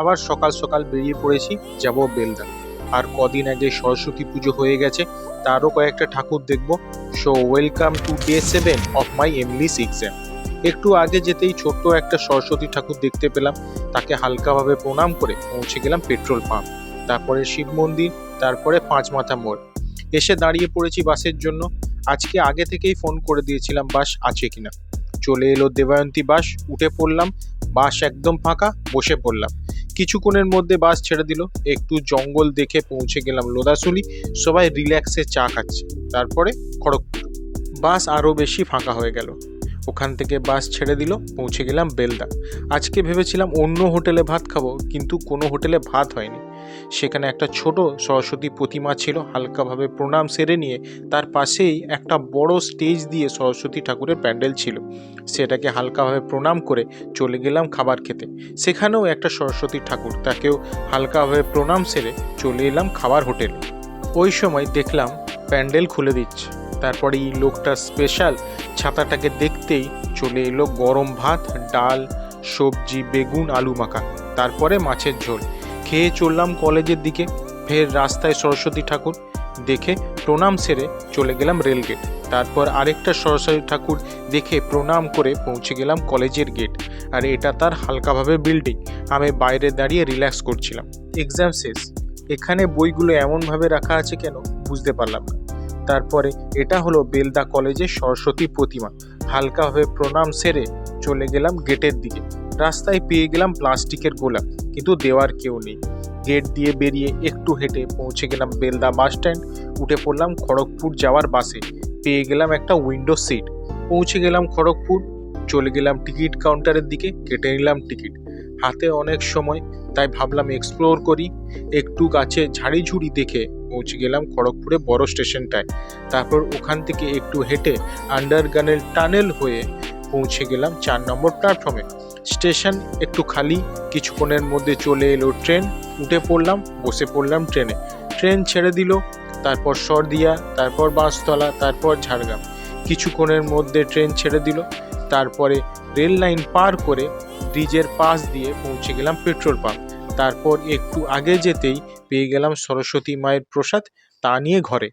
আবার সকাল সকাল বেরিয়ে পড়েছি, যাব বেলদা। আর কদিন আগে সরস্বতী পুজো হয়ে গেছে, তারও কয়েকটা ঠাকুর দেখব। So welcome to day 7 of my এমলিস exam. একটু আগে যেতেই ছোট্ট একটা সরস্বতী ঠাকুর দেখতে পেলাম, তাকে হালকাভাবে প্রণাম করে পৌঁছে গেলাম পেট্রোল পাম্প, তারপরে শিব মন্দির, তারপরে পাঁচ মাথা মোড়। এসে দাঁড়িয়ে পড়েছি বাসের জন্য। আজকে আগে থেকেই ফোন করে দিয়েছিলাম বাস আছে কিনা। চলে এলো দেবায়ন্তী বাস, উঠে পড়লাম। বাস একদম ফাঁকা, বসে পড়লাম। কিছুক্ষণের মধ্যে বাস ছেড়ে দিল। একটু জঙ্গল দেখে পৌঁছে গেলাম লোদাসুলি। সবাই রিল্যাক্সে চা খাচ্ছে। তারপরে খড়গপুর। বাস আরও বেশি ফাঁকা হয়ে গেল। ওখান থেকে বাস ছেড়ে দিল, পৌঁছে গেলাম বেলদা। আজকে ভেবেছিলাম অন্য হোটেলে ভাত খাবো, কিন্তু কোনো হোটেলে ভাত হয়নি। সেখানে একটা ছোট সরস্বতী প্রতিমা ছিল, হালকাভাবে প্রণাম সেরে নিয়ে তার পাশেই একটা বড় স্টেজ দিয়ে সরস্বতী ঠাকুরের প্যান্ডেল ছিল। সেটাকে হালকাভাবে প্রণাম করে চলে গেলাম খাবার খেতে। সেখানেও একটা সরস্বতী ঠাকুর, তাকেও হালকাভাবে প্রণাম সেরে চলে এলাম খাবার হোটেলে। ওই সময় দেখলাম প্যান্ডেল খুলে দিচ্ছে। তারপরে এই লোকটা স্পেশাল ছাতাটাকে দেখতেই চলে এলো গরম ভাত, ডাল, সবজি, বেগুন, আলু মাখা, তারপরে মাছের ঝোল। খেয়ে চললাম কলেজের দিকে। ফের রাস্তায় সরস্বতী ঠাকুর দেখে প্রণাম সেরে চলে গেলাম রেলগেট। তারপর আরেকটা সরস্বতী ঠাকুর দেখে প্রণাম করে পৌঁছে গেলাম কলেজের গেট। আর এটা তার হালকাভাবে বিল্ডিং। আমি বাইরে দাঁড়িয়ে রিল্যাক্স করছিলাম। এক্সাম শেষ। এখানে বইগুলো এমনভাবে রাখা আছে কেন বুঝতে পারলাম না। তারপরে এটা হলো বেলদা কলেজের সরস্বতী প্রতিমা। হালকাভাবে প্রণাম সেরে চলে গেলাম গেটের দিকে। রাস্তায় পেয়ে গেলাম প্লাস্টিকের গোলাপ, কিন্তু দেওয়ার কেউ নেই। গেট দিয়ে বেরিয়ে একটু হেঁটে পৌঁছে গেলাম বেলদা বাস স্ট্যান্ড। উঠে পড়লাম খড়গপুর যাওয়ার বাসে। পেয়ে গেলাম একটা উইন্ডো সিট। পৌঁছে গেলাম খড়গপুর। চলে গেলাম টিকিট কাউন্টারের দিকে, কেটে নিলাম টিকিট। হাতে অনেক সময়, তাই ভাবলাম এক্সপ্লোর করি। একটু গাছে ঝাড়িঝুড়ি দেখে পৌঁছে গেলাম খড়গপুরে বড় স্টেশনটায়। তারপর ওখান থেকে একটু হেঁটে আন্ডারগ্রাউন্ড টানেল হয়ে পৌঁছে গেলাম 4 নম্বর প্ল্যাটফর্মে। স্টেশন একটু খালি। কিছুক্ষণের মধ্যে চলে এলো ট্রেন। উঠে পড়লাম, বসে পড়লাম ট্রেনে। ট্রেন ছেড়ে দিল। তারপর সরদিয়া, তারপর বাঁশতলা, তারপর ঝাড়গ্রাম। কিছুক্ষণের মধ্যে ট্রেন ছেড়ে দিল। তারপরে রেল লাইন পার করে ব্রিজের পাশ দিয়ে পৌঁছে গেলাম পেট্রোল পাম্প। তারপর একটু আগে যেতেই পেয়ে গেলাম সরস্বতী মায়ের প্রসাদ, তা নিয়ে ঘরে।